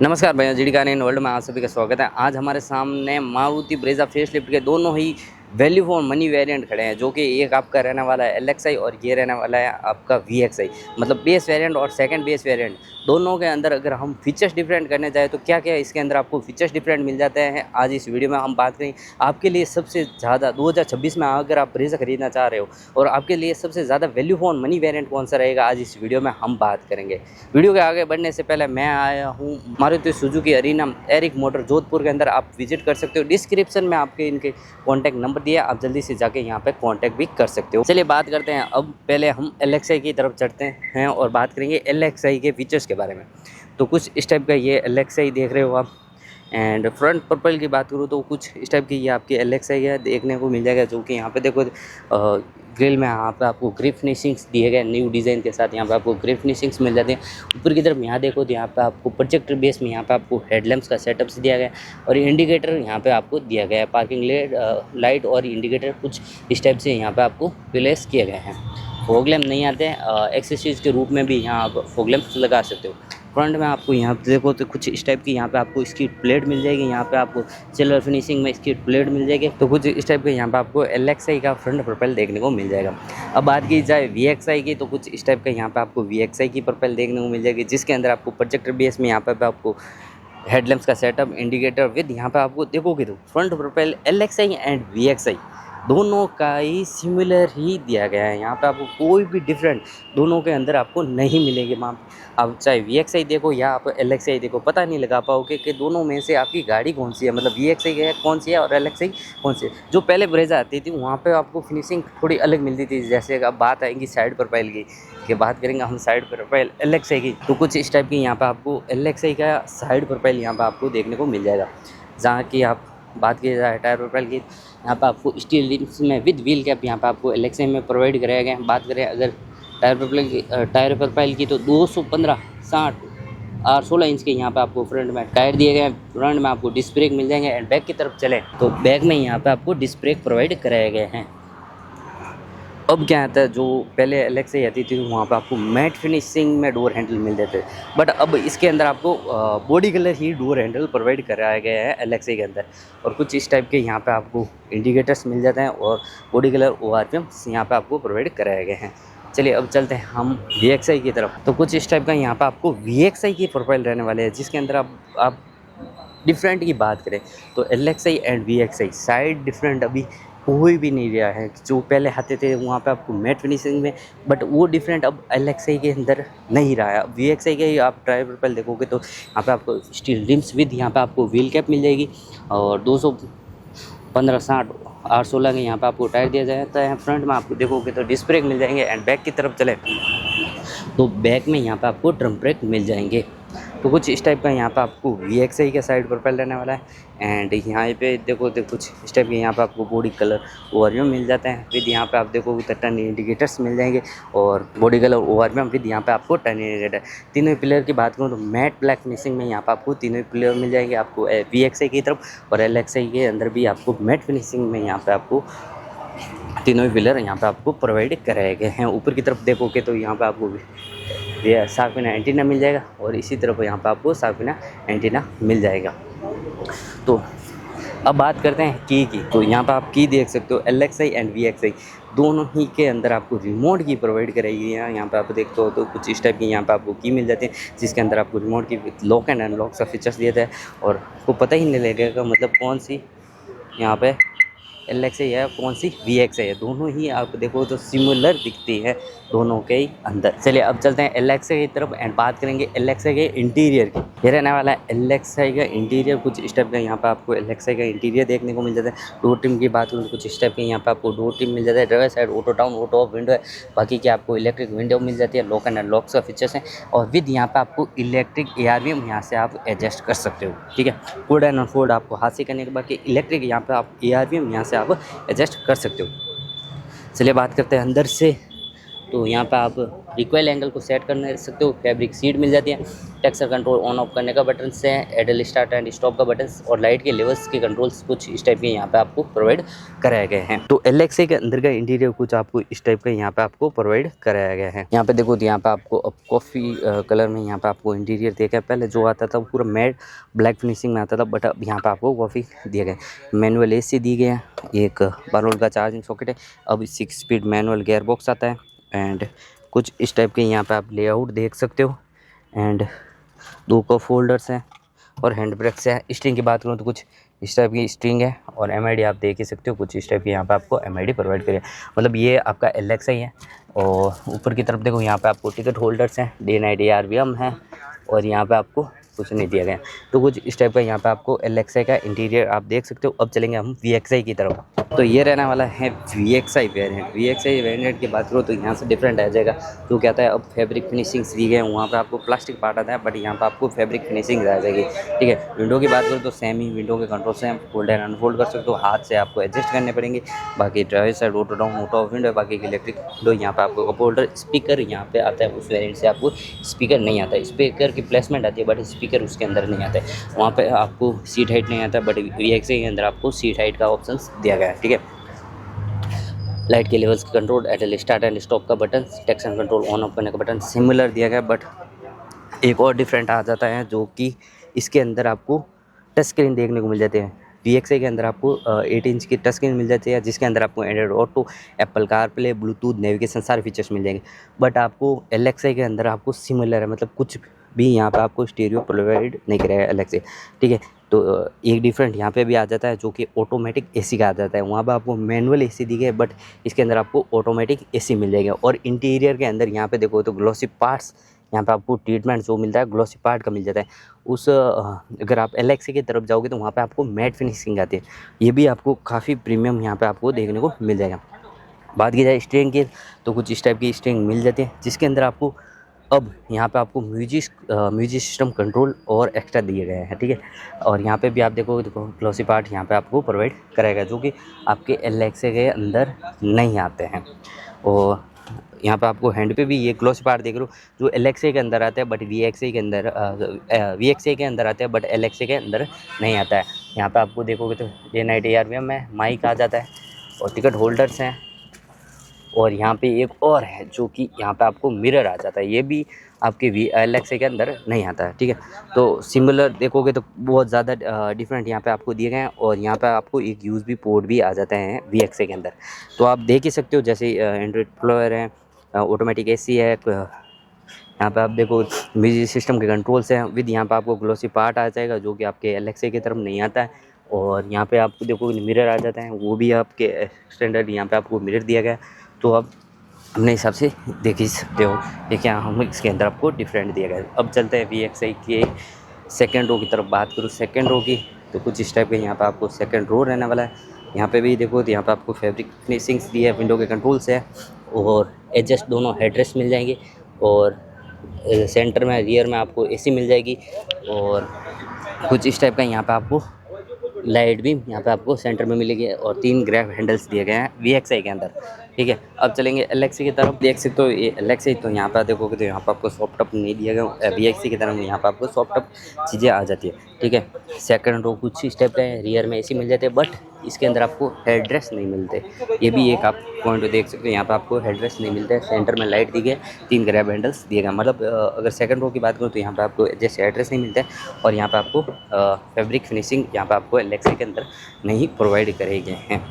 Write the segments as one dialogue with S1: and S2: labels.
S1: नमस्कार भैया, GD car in world में आप सभी का स्वागत है। आज हमारे सामने मारुति ब्रेजा फेसलिफ्ट के दोनों ही वैल्यू फॉर मनी वेरिएंट खड़े हैं, जो कि एक आपका रहने वाला है LXi और ये रहने वाला है आपका VXi। मतलब बेस वेरिएंट और सेकंड बेस वेरिएंट दोनों के अंदर अगर हम फीचर्स डिफरेंट करने जाए तो क्या क्या इसके अंदर आपको फीचर्स डिफरेंट मिल जाते हैं। आज इस वीडियो में हम बात करें आपके लिए सबसे ज़्यादा 2026 में अगर आप ब्रेजा खरीदना चाह रहे हो और आपके लिए सबसे ज़्यादा वैल्यू फॉर मनी वेरिएंट कौन सा रहेगा, आज इस वीडियो में हम बात करेंगे। वीडियो के आगे बढ़ने से पहले मैं आया हूँ Maruti Suzuki Arena Eric motor Jodhpur के अंदर, आप विजिट कर सकते हो। डिस्क्रिप्शन में आपके इनके कॉन्टैक्ट नंबर दिया, आप जल्दी से जाके यहाँ पे कांटेक्ट भी कर सकते हो। चलिए बात करते हैं, अब पहले हम LXi की तरफ चढ़ते हैं और बात करेंगे LXi के फीचर्स के बारे में। तो कुछ इस टाइप का ये LXi देख रहे हो आप। एंड फ्रंट प्रोफाइल की बात करूँ तो कुछ इस टाइप की ये आपकी LXi है, देखने को मिल जाएगा। जो कि यहाँ पे देखो ग्रिल में यहाँ पे आपको ग्रिप फिनिशिंग्स दिए गए न्यू डिज़ाइन के साथ, यहाँ पे आपको ग्रिप फिनिशिंग्स मिल जाती हैं। ऊपर की तरफ यहाँ देखो तो यहाँ पे आपको प्रोजेक्टर बेस में यहाँ पे आपको हेडलैम्प्स का सेटअप से दिया गया है और इंडिकेटर यहाँ पे आपको दिया गया है। पार्किंग लाइट और इंडिकेटर कुछ इस टाइप से यहाँ पे आपको प्लेस किए गए हैं। फॉग लैम्प नहीं आते हैं, एक्सेसरीज के रूप में भी यहाँ आप फॉग लैम्प लगा सकते हो। फ्रंट में आपको यहाँ पे देखो तो कुछ इस टाइप की यहाँ पे आपको स्किड प्लेट मिल जाएगी, यहाँ पे आपको सिल्वर फिनिशिंग में स्किड प्लेट मिल जाएगी। तो कुछ इस टाइप के यहाँ पे आपको LXi का फ्रंट प्रोफाइल देखने को मिल जाएगा। अब बात की जाए VXi की, तो कुछ इस टाइप का यहाँ पे आपको VXi की प्रोफाइल देखने को मिल जाएगी, जिसके अंदर आपको प्रोजेक्टर बेस में यहाँ पे आपको हेडलैम्प्स का सेटअप, इंडिकेटर विद यहाँ पे आपको देखोगे तो front profile LXi and VXi दोनों का ही सिमिलर ही दिया गया है। यहाँ पे आपको कोई भी डिफरेंट दोनों के अंदर आपको नहीं मिलेगी। आप चाहे VXi देखो या आप LXi देखो, पता नहीं लगा पाओगे कि दोनों में से आपकी गाड़ी कौन सी है, मतलब VXi है कौन सी है और LXi कौन सी है। जो पहले ब्रेजा आती थी वहाँ पे आपको फिनिशिंग थोड़ी अलग मिलती थी। जैसे अब बात आएगी साइड प्रोफाइल की बात करेंगे हम साइड प्रोफाइल LXi की, तो कुछ इस टाइप की यहाँ पर आपको LXi का साइड प्रोफाइल यहाँ पर आपको देखने को मिल जाएगा। जहाँ की आप बात की जाए टायर प्रोफाइल की, यहाँ पे आपको स्टील रिम्स में विद व्हील कैप यहाँ पे आपको LXi में प्रोवाइड कराया गया है। बात करें अगर टायर प्रोफाइल की तो 215, 60 और 16 इंच के यहाँ पे आपको फ्रंट में टायर दिए गए हैं। फ्रंट में आपको डिस्क ब्रेक मिल जाएंगे एंड बैक की तरफ चले तो बैक में यहाँ पे आपको डिस्क ब्रेक प्रोवाइड कराए गए हैं। अब क्या आता है, जो पहले LXi आती थी वहाँ पे आपको मैट फिनिशिंग में डोर हैंडल मिल जाते थे, बट अब इसके अंदर आपको बॉडी कलर ही डोर हैंडल प्रोवाइड कराया गया है LXi के अंदर। और कुछ इस टाइप के यहाँ पे आपको इंडिकेटर्स मिल जाते हैं और बॉडी कलर ORPM यहाँ पे आपको प्रोवाइड कराए गए हैं। चलिए अब चलते हैं हम VXi की तरफ। तो कुछ इस टाइप का यहाँ पर आपको VXi की प्रोफाइल रहने वाले हैं, जिसके अंदर आप डिफरेंट की बात करें तो LXi and VXi side different अभी कोई भी नहीं रहा है। जो पहले आते थे वहाँ पे आपको मैट फिनिशिंग में, बट वो डिफरेंट अब LXi के अंदर नहीं रहा है। VXi के आप टायर प्रोफाइल देखोगे तो यहाँ पे आपको स्टील रिम्स विद यहाँ पे आपको व्हील कैप मिल जाएगी और 215, 60 और 16 के यहाँ पे आपको टायर दिया जाता है। फ्रंट में आपको देखोगे तो डिस्क ब्रेक मिल जाएंगे एंड बैक की तरफ चले तो बैक में यहाँ पे आपको ड्रम ब्रेक मिल जाएंगे। तो कुछ इस टाइप का यहाँ पे आपको VXi का साइड प्रोफाइल रहने वाला है। एंड यहाँ पे देखो तो कुछ इस टाइप के यहाँ पे आपको बॉडी कलर ORPM मिल जाते हैं विद यहाँ पे आप देखोगे तो टर्न इंडिकेटर्स मिल जाएंगे और बॉडी कलर ORPM विद यहाँ पे आपको टर्न इंडिकेटर। तीनों पिलर की बात करूँ तो मैट ब्लैक फिनिशिंग में यहाँ पे आपको तीनों पिलर मिल जाएंगे आपको VXi की तरफ, और LXi के अंदर भी आपको मैट फिनिशिंग में यहाँ पे आपको तीनों पिलर यहाँ पे आपको प्रोवाइड कराए गए हैं। ऊपर की तरफ देखोगे तो यहाँ पे आपको ये साफिना एंटीना मिल जाएगा और इसी तरफ यहाँ पे आपको साफिना एंटीना मिल जाएगा। तो अब बात करते हैं की। तो यहाँ पे आप की देख सकते हो LXi एंड VXi दोनों ही के अंदर आपको रिमोट की प्रोवाइड कराई है। यहाँ पे आप देखते हो तो कुछ इस टाइप की यहाँ पे आपको की मिल जाती है, जिसके अंदर आपको रिमोट की लॉक एंड अनलॉक का फीचर्स दिया था और आपको पता ही नहीं लगेगा मतलब कौन सी यहाँ पे LXi है कौन सी VXi है। दोनों ही आप देखो तो सिमिलर दिखती है दोनों के ही अंदर। चलिए अब चलते हैं LXi की तरफ एंड बात करेंगे LXi के इंटीरियर की। ये रहने वाला है LXi का इंटीरियर। कुछ इस टाइप का यहाँ पे आपको LXi का इंटीरियर देखने को मिल जाता है। डोर ट्रिम की बात करूँ तो कुछ इस टाइप के यहाँ पे आपको डोर ट्रिम मिल जाता है। Driver side auto down auto of window है, बाकी की आपको इलेक्ट्रिक विंडो मिल जाती है, लॉक एंड अनलॉक का फीचर्स हैं और विद यहाँ पे आपको इलेक्ट्रिक ARVM यहाँ से आप एडजस्ट कर सकते हो। ठीक है, फोल्ड एंड अनफोल्ड आपको हाथ से करने के बाद इलेक्ट्रिक यहाँ पे आप ARVM यहाँ से आप एडजस्ट कर सकते हो। चलिए बात करते हैं अंदर से। तो यहाँ पे आप रिकॉइल एंगल को सेट करने सकते हो, फैब्रिक सीट मिल जाती है, टेक्सचर कंट्रोल ऑन ऑफ करने का बटन है, एडल स्टार्ट एंड स्टॉप का बटन और लाइट के लेवल्स के कंट्रोल्स कुछ इस टाइप के यहाँ पे आपको प्रोवाइड कराए गए हैं। तो LXi के अंदर का इंटीरियर कुछ आपको इस टाइप का यहाँ पे आपको प्रोवाइड कराया गया है। यहाँ पे देखो तो यहाँ पे आपको अब कॉफ़ी कलर में यहाँ पे आपको इंटीरियर दिया गया। पहले जो आता था वो पूरा मैट ब्लैक फिनिशिंग में आता था, बट अब यहाँ पे आपको कॉफ़ी दिया गया। मैनुअल AC दी गया है, एक 12 वोल्ट का चार्जिंग सॉकेट है, अब 6 स्पीड मैनुअल गियर बॉक्स आता है एंड कुछ इस टाइप के यहाँ पे आप लेआउट देख सकते हो एंड 2 कप होल्डर्स हैं और हैंड ब्रेक्स है। स्ट्रिंग की बात करूँ तो कुछ इस टाइप की स्ट्रिंग है और MID आप देख ही सकते हो, कुछ इस टाइप की यहाँ पे आपको MID प्रोवाइड करें। मतलब ये आपका LXi है। और ऊपर की तरफ देखो यहाँ पे आपको टिकट होल्डर्स हैं, डे नाइट ARVM है और यहाँ पे आपको कुछ नहीं दिया गया। तो कुछ इस टाइप का यहाँ पे आपको LXi का इंटीरियर आप देख सकते हो। अब चलेंगे हम VXi की तरफ। तो ये रहने वाला है VXi वेरिएंट। VXi वेरिएंट की बात करो तो यहाँ से डिफरेंट आ जाएगा। जो क्या आता है, अब फैब्रिक फिनिशिंग्स दी गए, वहाँ पे आपको प्लास्टिक पार्ट आता है, बट यहाँ पे आपको फैब्रिक फिनिशिंग आ जाएगी। ठीक है, विंडो की बात करो तो सेम ही विंडो के कंट्रोल से फोल्ड एंड अनफोल्ड कर सकते हो, हाथ से आपको एडजस्ट करने पड़ेंगे। बाकी driver side auto down auto of window, बाकी इलेक्ट्रिक विंडो। यहाँ पे आपको कप होल्डर, स्पीकर यहाँ पे आता है। उस वेरिएंट से आपको स्पीकर नहीं आता है, स्पीकर की प्लेसमेंट आती है बट स्पीकर उसके अंदर नहीं आता है। वहाँ पे आपको सीट हाइट नहीं आता, बट VXi के अंदर आपको सीट हाइट का ऑप्शन दिया गया है। ठीक है, लाइट के लेवल्स की कंट्रोल, एडल स्टार्ट एंड स्टॉप का button, texture control on off करने का बटन सिमिलर दिया गया, बट एक और डिफरेंट आ जाता है जो कि इसके अंदर आपको टच स्क्रीन देखने को मिल जाते हैं। VXi के अंदर आपको 8 इंच की टच स्क्रीन मिल जाती है, जिसके अंदर आपको Android auto, Apple CarPlay, Bluetooth, navigation सारे फीचर्स मिल जाएंगे। बट आपको LXi के अंदर आपको सिमिलर है, मतलब कुछ भी यहाँ पे आपको स्टीरियो प्रोवाइड नहीं करेगा LXi। ठीक है, तो एक डिफरेंट यहाँ पे भी आ जाता है जो कि ऑटोमेटिक AC का आ जाता है। वहाँ पे आपको मैनुअल AC दी गई, बट इसके अंदर आपको ऑटोमेटिक AC मिल जाएगा। और इंटीरियर के अंदर यहाँ पे देखो तो ग्लॉसी पार्ट्स, यहाँ पे आपको ट्रीटमेंट जो मिलता है ग्लॉसी पार्ट का मिल जाता है। उस अगर आप LXi की तरफ जाओगे तो वहाँ पे आपको मैट फिनिशिंग आती है, ये भी आपको काफ़ी प्रीमियम यहाँ पे आपको देखने को मिल जाएगा। बात की जाए स्ट्रिंग की तो कुछ इस टाइप की स्ट्रिंग मिल जाती है, जिसके अंदर आपको अब यहाँ पे आपको म्यूजिक सिस्टम कंट्रोल और एक्स्ट्रा दिए गए हैं। ठीक है, और यहाँ पे भी आप देखोगे तो ग्लॉसी पार्ट यहाँ पे आपको प्रोवाइड कराएगा, जो कि आपके LXi के अंदर नहीं आते हैं। और यहाँ पे आपको हैंड पे भी ये ग्लॉसी पार्ट देख रहे हो जो LXi के अंदर आता है, बट VXi के अंदर आते हैं, बट LXi के अंदर नहीं आता है। यहाँ पे आपको देखोगे तो डे नाइट ARVM में माइक आ जाता है और टिकट होल्डर्स हैं। और यहाँ पे एक और है जो कि यहाँ पे आपको मिरर आ जाता है, ये भी आपके LXi के अंदर नहीं आता है। ठीक है, तो सिमिलर देखोगे तो बहुत ज़्यादा डिफरेंट यहाँ पे आपको दिए गए हैं। और यहाँ पे आपको एक USB पोर्ट भी आ जाते हैं VXi के अंदर। तो आप देख ही सकते हो, जैसे एंड्रॉइड प्लेयर है, ऑटोमेटिक AC है, यहाँ पे आप देखो म्यूजिक सिस्टम के कंट्रोल्स हैं विद, यहाँ पे आपको ग्लॉसी पार्ट आ जाएगा जो कि आपके LXi की तरफ नहीं आता है। और यहाँ पे आपको देखो मिरर आ जाता है, वो भी आपके स्टैंडर्ड यहाँ पे आपको मिरर दिया गया है। तो अब अपने हिसाब से देख ही सकते हो कि क्या हम इसके अंदर आपको डिफरेंट दिया गया है। अब चलते हैं VXi के सेकेंड रो की तरफ। बात करूँ सेकेंड रो की तो कुछ इस टाइप के यहाँ पे आपको सेकेंड रो रहने वाला है। यहाँ पे भी देखो तो यहाँ पे आपको फैब्रिक फिनिशिंग्स दी है, विंडो के कंट्रोल्स है और एडजस्ट दोनों हेडरेस्ट मिल जाएंगे। और सेंटर में रियर में आपको AC मिल जाएगी। और कुछ इस टाइप का यहाँ पे आपको लाइट भी यहाँ पे आपको सेंटर में मिलेगी और 3 ग्रैब हैंडल्स दिए गए हैं VXi के अंदर। ठीक है, अब चलेंगे LXi की तरफ। देख सकते हो ये LXi, तो यहाँ पर देखोगे तो यहाँ पर आपको सॉफ्ट टप नहीं दिया गया। VXi की तरफ यहाँ पर आपको सॉफ्ट टप चीज़ें आ जाती है। ठीक है, सेकंड रो कुछ स्टेप है, रियर में AC मिल जाते हैं, बट इसके अंदर आपको हेडरेस्ट नहीं मिलते। ये भी एक आप पॉइंट देख सकते हो, यहाँ पर आपको हेडरेस्ट नहीं मिलता है। सेंटर में लाइट दी गई, 3 ग्रैब हैंडल्स दिए गए। मतलब अगर सेकंड रो की बात करूँ तो यहाँ पर आपको जैसे हेडरेस्ट नहीं मिलता है। और यहाँ पर आपको फैब्रिक फिनिशिंग यहाँ पर आपको LXi के अंदर नहीं प्रोवाइड करे गए हैं।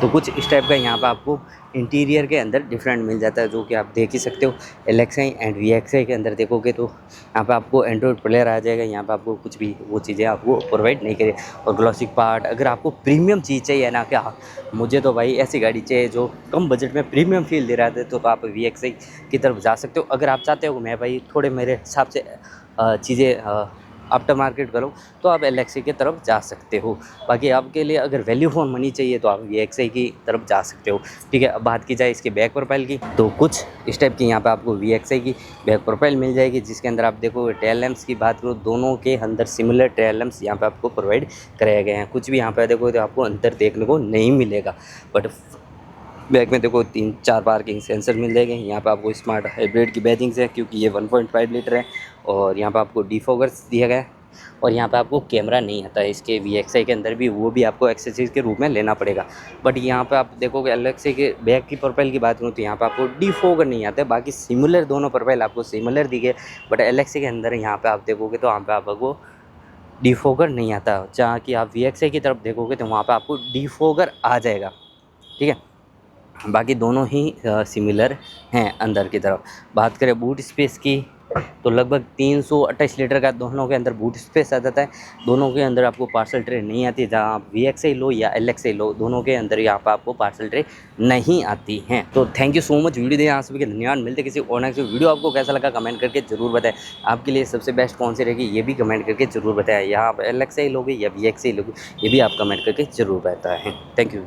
S1: तो कुछ इस टाइप का यहाँ पर आपको इंटीरियर के अंदर डिफरेंट मिल जाता है, जो कि आप देख ही सकते हो। LXi एंड VXi के अंदर देखोगे तो यहाँ पे आपको एंड्रॉइड प्लेयर आ जाएगा, यहाँ पे आपको कुछ भी वो चीज़ें आपको प्रोवाइड नहीं करे। और ग्लॉसिक पार्ट, अगर आपको प्रीमियम चीज़ चाहिए ना, क्या मुझे तो भाई ऐसी गाड़ी चाहिए जो कम बजट में प्रीमियम फील दे रहा था, तो आप VXi की तरफ जा सकते हो। अगर आप चाहते हो मैं भाई थोड़े मेरे हिसाब से चीज़ें आफ्टर मार्केट करो तो आप LXi की तरफ जा सकते हो। बाकी आपके लिए अगर वैल्यू फॉर मनी चाहिए तो आप VXi की तरफ जा सकते हो। ठीक है, अब बात की जाए इसके बैक प्रोफाइल की तो कुछ इस टाइप की यहाँ पे आपको VXi की बैक प्रोफाइल मिल जाएगी, जिसके अंदर आप देखो टेल लैंप्स की बात करो, दोनों के अंदर सिमिलर टेल लैंप्स यहाँ पे आपको प्रोवाइड कराए गए हैं। कुछ भी यहाँ पे देखो तो आपको अंतर देखने को नहीं मिलेगा, बट बैक में देखो 3-4 पार्किंग सेंसर मिल जाएंगे। यहाँ पे आपको स्मार्ट हाइब्रिड की बैजिंग्स है क्योंकि ये 1.5 लीटर है। और यहाँ पे आपको डिफॉगर्स दिया गया है। और यहाँ पे आपको कैमरा नहीं आता है इसके VXI के अंदर भी, वो भी आपको एक्सेसरीज के रूप में लेना पड़ेगा। बट यहाँ पे आप देखोगे एलेक्सी के बैक की प्रोफाइल की बात करूँ तो यहाँ पे आपको डिफॉगर नहीं आता है। बाकी सिमिलर दोनों प्रोफाइल आपको सिमिलर दिखे, बट एलेक्सी के अंदर यहाँ पे आप देखोगे तो यहाँ पे आपको डिफॉगर नहीं आता। जहाँ कि आप VXI की तरफ देखोगे तो वहाँ पे आपको डिफॉगर आ जाएगा। ठीक है, बाकी दोनों ही सिमिलर हैं अंदर की तरफ। बात करें बूट स्पेस की तो लगभग 328 लीटर का दोनों के अंदर बूट स्पेस आ जाता है। दोनों के अंदर आपको पार्सल ट्रे नहीं आती, जहाँ आप VXI लो या LXI लो, दोनों के अंदर यहाँ पर आपको पार्सल ट्रे नहीं आती हैं। तो thank you so much, video देने आप सभी के धन्यवाद। मिलते किसी और नेक्स्ट वीडियो। आपको कैसा लगा कमेंट करके जरूर बताएं। आपके लिए सबसे बेस्ट कौन सी रहेगी ये भी कमेंट करके जरूर बताएं। यहाँ आप LXI लोगे या VXI लोगे ये भी आप कमेंट करके जरूर बताएं। Thank you.